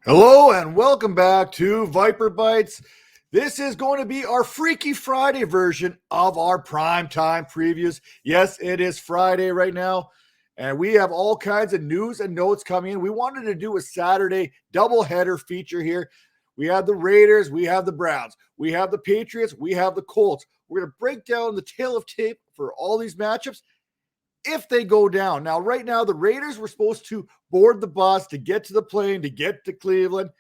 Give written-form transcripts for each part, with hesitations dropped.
Hello and welcome back to Viper Bites. This is going to be our Freaky Friday version of our primetime previews. Yes, it is Friday right now, and we have all kinds of news and notes coming in. We wanted to do a Saturday doubleheader feature here. We have the Raiders, we have the Browns, we have the Patriots, we have the Colts. We're going to break down the tail of tape for all these matchups if they go down. Now, right now, the Raiders were supposed to board the bus to get to the plane, to get to Cleveland.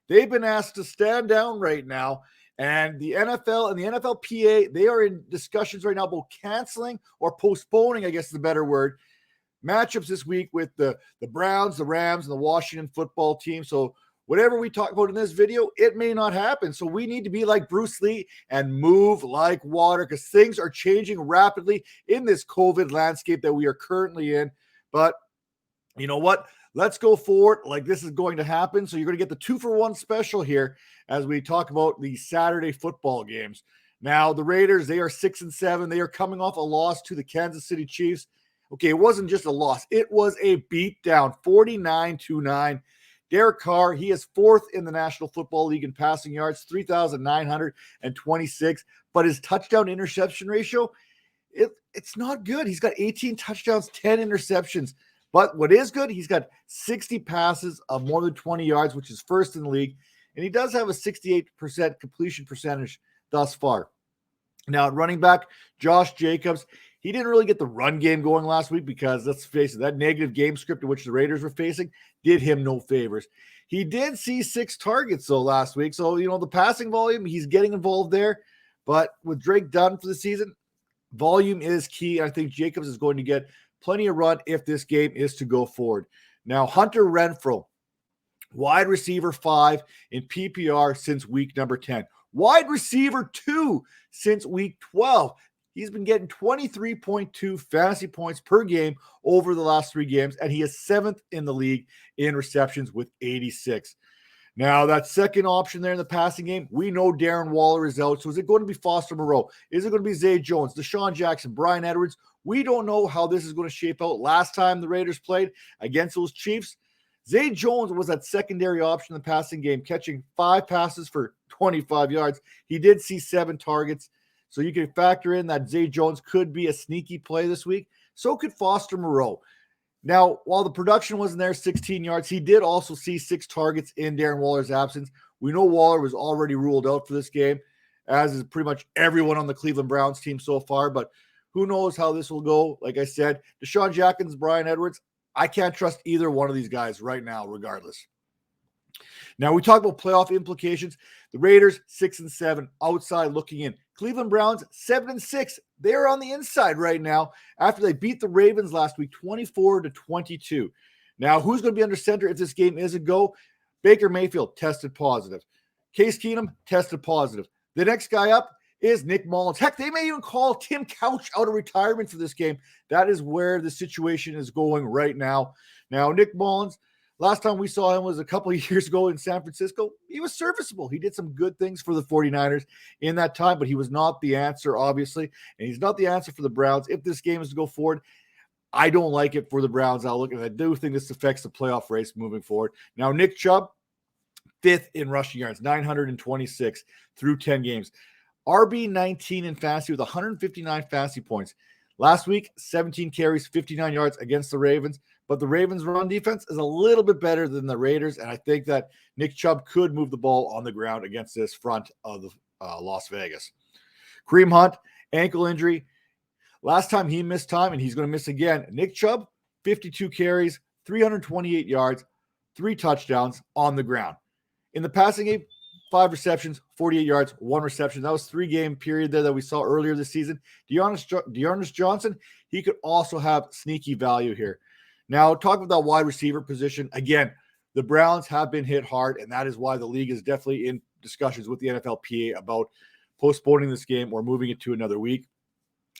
They've been asked to stand down right now. And the NFL and the NFLPA, they are in discussions right now about canceling or postponing, I guess is the better word, matchups this week with the Browns, the Rams, and the Washington football team. So whatever we talk about in this video, it may not happen. So we need to be like Bruce Lee and move like water because things are changing rapidly in this COVID landscape that we are currently in. But you know what? Let's go forward like this is going to happen. So you're going to get the 2-for-1 special here as we talk about the Saturday football games. Now, the Raiders, they are 6-7. They are coming off a loss to the Kansas City Chiefs. Okay, it wasn't just a loss. It was a beatdown, 49-9. Derek Carr, he is fourth in the National Football League in passing yards, 3,926. But his touchdown interception ratio, it's not good. He's got 18 touchdowns, 10 interceptions. But what is good, he's got 60 passes of more than 20 yards, which is first in the league. And he does have a 68% completion percentage thus far. Now, at running back, Josh Jacobs, he didn't really get the run game going last week because, let's face it, that negative game script in which the Raiders were facing did him no favors. He did see 6 targets, though, last week. So, the passing volume, he's getting involved there. But with Drake done for the season, volume is key. I think Jacobs is going to get plenty of run if this game is to go forward. Now, Hunter Renfrow, wide receiver 5 in PPR since week number 10. Wide receiver 2 since week 12. He's been getting 23.2 fantasy points per game over the last 3 games, and he is 7th in the league in receptions with 86. Now, that second option there in the passing game, we know Darren Waller is out. So is it going to be Foster Moreau? Is it going to be Zay Jones, Deshaun Jackson, Bryan Edwards? We don't know how this is going to shape out. Last time the Raiders played against those Chiefs, Zay Jones was that secondary option in the passing game, catching 5 passes for 25 yards. He did see 7 targets. So you can factor in that Zay Jones could be a sneaky play this week. So could Foster Moreau. Now, while the production wasn't there, 16 yards, he did also see 6 targets in Darren Waller's absence. We know Waller was already ruled out for this game, as is pretty much everyone on the Cleveland Browns team so far. But who knows how this will go? Like I said, Deshaun Jackson, Bryan Edwards, I can't trust either one of these guys right now, regardless. Now, we talk about playoff implications. The Raiders, 6-7, outside looking in. Cleveland Browns, 7-6. They're on the inside right now after they beat the Ravens last week, 24-22. Now, who's going to be under center if this game is a go? Baker Mayfield tested positive. Case Keenum tested positive. The next guy up is Nick Mullins. Heck, they may even call Tim Couch out of retirement for this game. That is where the situation is going right now. Now, Nick Mullins, last time we saw him was a couple of years ago in San Francisco. He was serviceable. He did some good things for the 49ers in that time, but he was not the answer, obviously, and he's not the answer for the Browns. If this game is to go forward, I don't like it for the Browns outlook, and I do think this affects the playoff race moving forward. Now, Nick Chubb, 5th in rushing yards, 926 through 10 games. RB19 in fantasy with 159 fantasy points. Last week, 17 carries, 59 yards against the Ravens. But the Ravens' run defense is a little bit better than the Raiders, and I think that Nick Chubb could move the ball on the ground against this front of the Las Vegas. Kareem Hunt, ankle injury. Last time he missed time, and he's going to miss again. Nick Chubb, 52 carries, 328 yards, 3 touchdowns on the ground. In the passing game, 5 receptions, 48 yards, 1 reception. That was 3-game period there that we saw earlier this season. Dearness Johnson, he could also have sneaky value here. Now, talk about that wide receiver position. Again, the Browns have been hit hard, and that is why the league is definitely in discussions with the NFLPA about postponing this game or moving it to another week.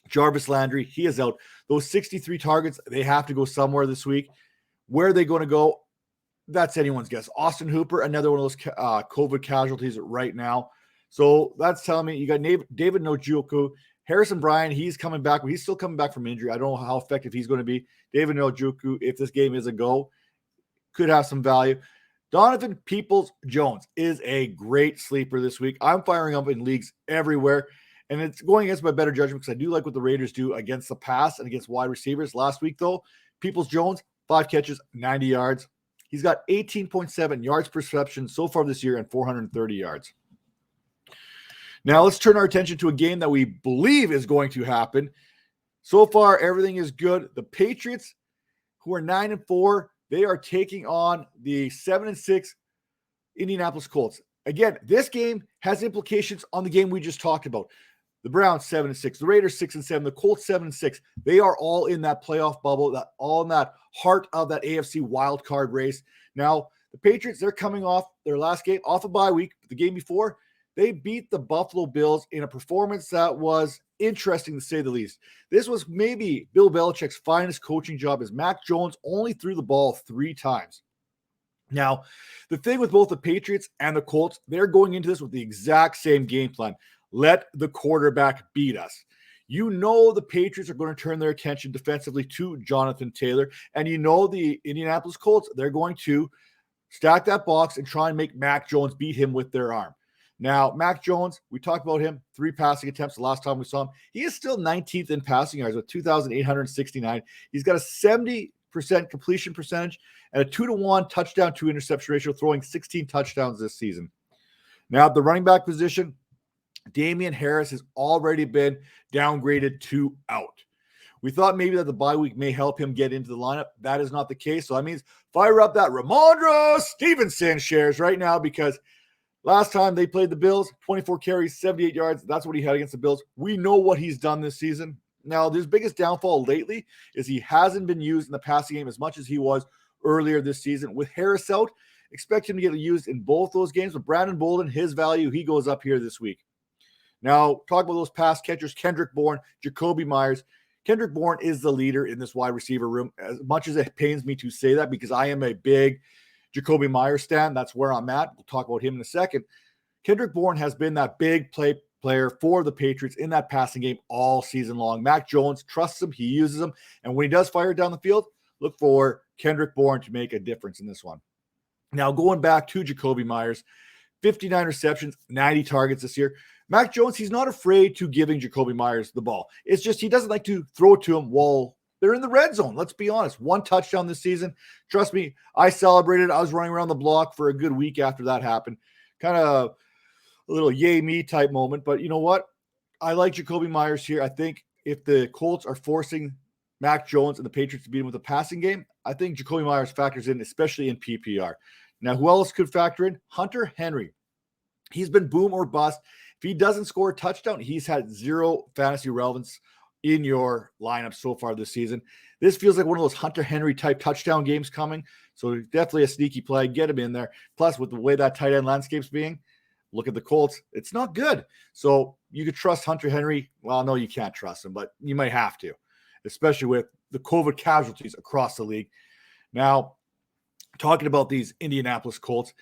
Jarvis Landry, he is out. Those 63 targets, they have to go somewhere this week. Where are they going to go? That's anyone's guess. Austin Hooper, another one of those COVID casualties right now. So that's telling me you got David Njoku. Harrison Bryant, he's coming back. He's still coming back from injury. I don't know how effective he's going to be. David Njoku, if this game is a go, could have some value. Donovan Peoples-Jones is a great sleeper this week. I'm firing up in leagues everywhere, and it's going against my better judgment because I do like what the Raiders do against the pass and against wide receivers. Last week, though, Peoples-Jones, 5 catches, 90 yards. He's got 18.7 yards per reception so far this year and 430 yards. Now, let's turn our attention to a game that we believe is going to happen. So far, everything is good. The Patriots, who are 9-4, they are taking on the 7-6 Indianapolis Colts. Again, this game has implications on the game we just talked about. The Browns 7-6, the Raiders 6-7, the Colts 7-6. They are all in that playoff bubble, that all in that heart of that AFC wild card race. Now, the Patriots, they're coming off their last game, off a bye week. The game before, they beat the Buffalo Bills in a performance that was interesting to say the least. This was maybe Bill Belichick's finest coaching job, as Mac Jones only threw the ball 3 times. Now, the thing with both the Patriots and the Colts, they're going into this with the exact same game plan. Let the quarterback beat us. You know the Patriots are going to turn their attention defensively to Jonathan Taylor, and you know the Indianapolis Colts, they're going to stack that box and try and make Mac Jones beat him with their arm. Now, Mac Jones, we talked about him, 3 passing attempts the last time we saw him. He is still 19th in passing yards with 2,869. He's got a 70% completion percentage and a 2-to-1 touchdown to interception ratio, throwing 16 touchdowns this season. Now, at the running back position, Damian Harris has already been downgraded to out. We thought maybe that the bye week may help him get into the lineup. That is not the case. So that means fire up that Ramondre Stevenson shares right now, because last time they played the Bills, 24 carries, 78 yards. That's what he had against the Bills. We know what he's done this season. Now, his biggest downfall lately is he hasn't been used in the passing game as much as he was earlier this season. With Harris out, expect him to get used in both those games. With Brandon Bolden, his value, he goes up here this week. Now, talk about those pass catchers, Kendrick Bourne, Jacoby Myers. Kendrick Bourne is the leader in this wide receiver room, as much as it pains me to say that, because I am a big Jacoby Myers stan. That's where I'm at. We'll talk about him in a second. Kendrick Bourne has been that big player for the Patriots in that passing game all season long. Mac Jones trusts him. He uses him. And when he does fire down the field, look for Kendrick Bourne to make a difference in this one. Now, going back to Jacoby Myers, 59 receptions, 90 targets this year. Mac Jones, he's not afraid to giving Jacoby Myers the ball. It's just he doesn't like to throw it to him while they're in the red zone. Let's be honest. 1 touchdown this season. Trust me, I celebrated. I was running around the block for a good week after that happened. Kind of a little yay me type moment. But you know what? I like Jacoby Myers here. I think if the Colts are forcing Mac Jones and the Patriots to beat him with a passing game, I think Jacoby Myers factors in, especially in PPR. Now, who else could factor in? Hunter Henry. He's been boom or bust. If he doesn't score a touchdown, he's had 0 fantasy relevance in your lineup so far this season. This feels like one of those Hunter Henry type touchdown games coming. So definitely a sneaky play. Get him in there. Plus, with the way that tight end landscape's being, look at the Colts. It's not good. So you could trust Hunter Henry. Well, no, you can't trust him, but you might have to, especially with the COVID casualties across the league. Now, talking about these Indianapolis Colts,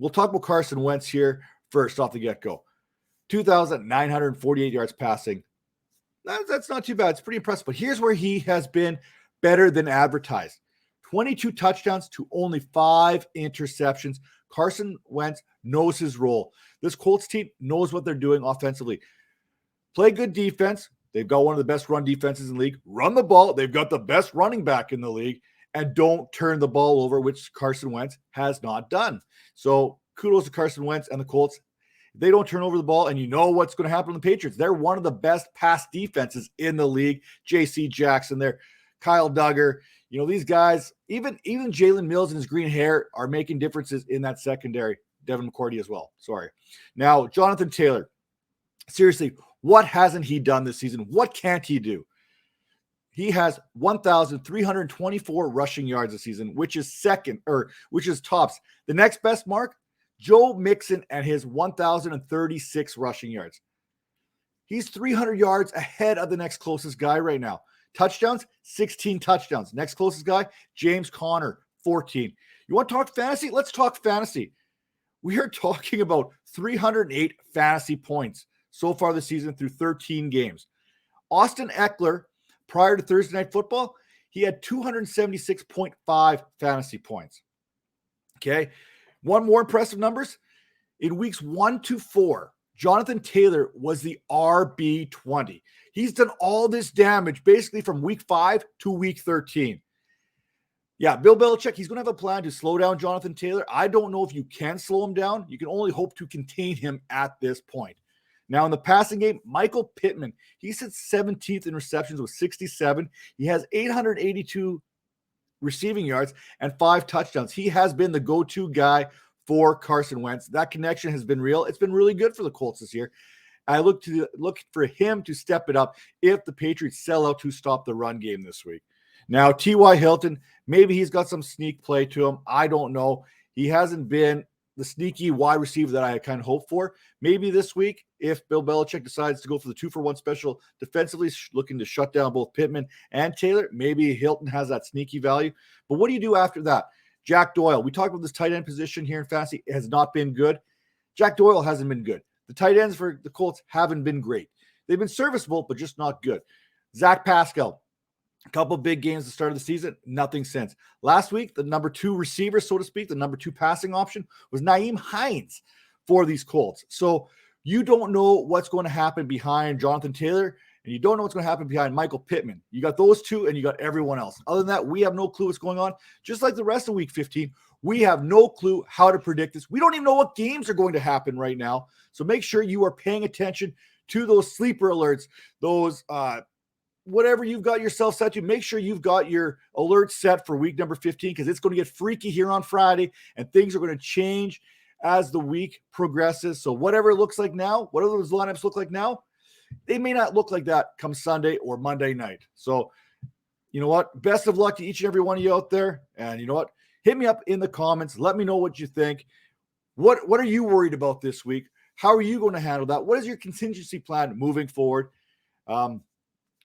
we'll talk about Carson Wentz here first off the get-go. 2,948 yards passing. That's not too bad. It's pretty impressive. But here's where he has been better than advertised. 22 touchdowns to only 5 interceptions. Carson Wentz knows his role. This Colts team knows what they're doing offensively. Play good defense. They've got one of the best run defenses in the league. Run the ball. They've got the best running back in the league. And don't turn the ball over, which Carson Wentz has not done. So kudos to Carson Wentz and the Colts. They don't turn over the ball, and you know what's going to happen to the Patriots. They're one of the best pass defenses in the league. J.C. Jackson there, Kyle Duggar. You know, these guys, even Jalen Mills and his green hair are making differences in that secondary. Devin McCourty as well. Sorry. Now, Jonathan Taylor. Seriously, what hasn't he done this season? What can't he do? He has 1,324 rushing yards this season, which is tops. The next best mark, Joe Mixon and his 1,036 rushing yards. He's 300 yards ahead of the next closest guy right now. Touchdowns, 16 touchdowns. Next closest guy, James Conner, 14. You want to talk fantasy? Let's talk fantasy. We are talking about 308 fantasy points so far this season through 13 games. Austin Eckler, prior to Thursday Night Football, he had 276.5 fantasy points. Okay. One more impressive numbers. In weeks 1 to 4, Jonathan Taylor was the RB20. He's done all this damage basically from week 5 to week 13. Yeah, Bill Belichick, he's going to have a plan to slow down Jonathan Taylor. I don't know if you can slow him down. You can only hope to contain him at this point. Now, in the passing game, Michael Pittman, he sits 17th in receptions with 67. He has 882 receiving yards and 5 touchdowns. He has been the go-to guy for Carson Wentz. That connection has been real. It's been really good for the Colts this year. I look for him to step it up if the Patriots sell out to stop the run game this week. Now, T.Y. Hilton, maybe he's got some sneak play to him. I don't know. He hasn't been the sneaky wide receiver that I kind of hoped for. Maybe this week, if Bill Belichick decides to go for the 2-for-1 special defensively, looking to shut down both Pittman and Taylor, maybe Hilton has that sneaky value. But what do you do after that? Jack Doyle. We talked about this tight end position here in fantasy. It has not been good. Jack Doyle hasn't been good. The tight ends for the Colts haven't been great. They've been serviceable, but just not good. Zach Pascal. A couple big games at the start of the season, nothing since. Last week, the number 2 receiver, so to speak, the number 2 passing option was Nyheim Hines for these Colts. So you don't know what's going to happen behind Jonathan Taylor, and you don't know what's going to happen behind Michael Pittman. You got those two, and you got everyone else. Other than that, we have no clue what's going on. Just like the rest of week 15, we have no clue how to predict this. We don't even know what games are going to happen right now. So make sure you are paying attention to those sleeper alerts, those whatever you've got yourself set to. Make sure you've got your alert set for week number 15, because it's going to get freaky here on Friday, and things are going to change as the week progresses. So whatever it looks like now, whatever those lineups look like now, they may not look like that come Sunday or Monday night. So you know what? Best of luck to each and every one of you out there. And you know what? Hit me up in the comments. Let me know what you think. What are you worried about this week? How are you going to handle that? What is your contingency plan moving forward?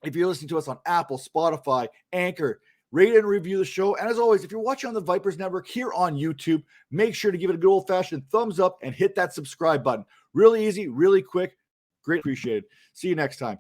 If you're listening to us on Apple, Spotify, Anchor, rate and review the show. And as always, if you're watching on the Vipers Network here on YouTube, make sure to give it a good old-fashioned thumbs up and hit that subscribe button. Really easy, really quick. Great appreciated. See you next time.